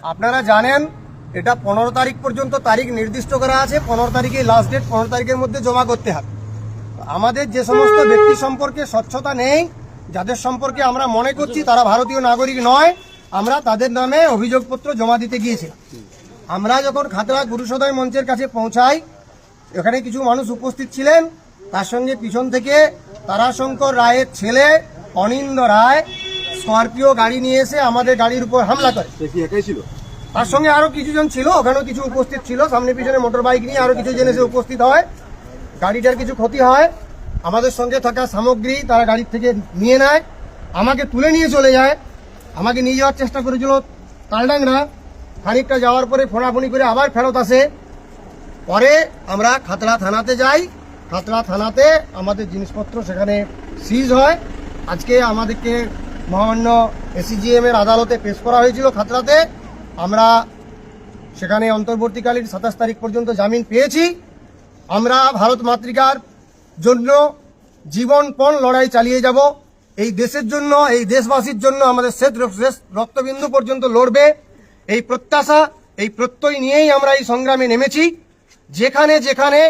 আপনারা জানেন এটা 15 তারিখ পর্যন্ত তারিখ নির্দিষ্ট করা আছে। 15 তারিখে লাস্ট ডেট, 15 তারিখের মধ্যে জমা করতে হবে। আমাদের যে সমস্ত ব্যক্তি সম্পর্কে স্বচ্ছতা নেই, যাদের সম্পর্কে আমরা মনে করছি তারা ভারতীয় নাগরিক নয়, আমরা তাদের নামে অভিযোগপত্র জমা দিতে গিয়েছিলাম। আমরা যখন খাতড়া গুরুসদয় মঞ্চের কাছে পৌঁছাই, এখানে কিছু মানুষ উপস্থিত ছিলেন, তার সঙ্গে পিছন থেকে তারাশঙ্কর রায়ের ছেলে অনিন্দ রায় স্করপিও গাড়ি নিয়ে এসে আমাদের গাড়ির উপর হামলা করে। তার সঙ্গে আরো কিছুজন ছিল, ওখানেও কিছু উপস্থিত ছিল, সামনে পিছনে মোটর বাইক নিয়ে আরো কিছু জন এসে উপস্থিত হয়। গাড়িটার কিছু ক্ষতি হয়, আমাদের সঙ্গে থাকা সামগ্রী তারা গাড়ির থেকে নিয়ে নেয়, আমাকে তুলে নিয়ে চলে যায়। আমাকে নিয়ে যাওয়ার চেষ্টা করেছিল তালডাংরা, খানিকটা যাওয়ার পরে ফোনাফোনি করে আবার ফেরত আসে। পরে আমরা খাতড়া থানাতে যাই, খাতড়া থানাতে আমাদের জিনিসপত্র সেখানে সিজ হয়। আজকে আমাদেরকে মহামান্য এসিজিএম এর আদালতে পেশ করা হয়েছিল খাতড়াতে। আমরা সেখানে অন্তর্বর্তীকালীন 27 তারিখ পর্যন্ত জামিন পেয়েছি। আমরা ভারত মাতৃকার জন্য জীবনপণ লড়াই চালিয়ে যাব। এই দেশের জন্য, এই দেশবাসীর জন্য আমাদের শেষ রক্তবিন্দু পর্যন্ত লড়বে, এই প্রত্যাশা, এই প্রত্যয় নিয়েই আমরা এই সংগ্রামে নেমেছি। যেখানে যেখানে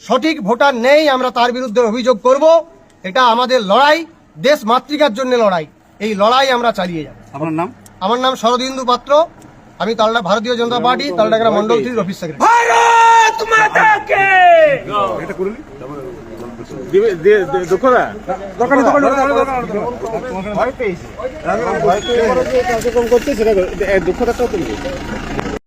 সঠিক ভোটার নেই আমরা তার বিরুদ্ধে অভিযোগ করব। এটা আমাদের লড়াই, দেশ মাতৃকার জন্য লড়াই। এই লড়াই আমরা চালিয়ে যাব। আপনার নাম? আমার নাম শরদিন্দু পাত্র, আমি Bharatiya Janata Party Taldangra Mandal 3 office secretary. Bharat Mata কে এটা করলি ভয় পেয়েছে, কার্যক্রম করছে সেটা দুঃখদাটাও তুলবে।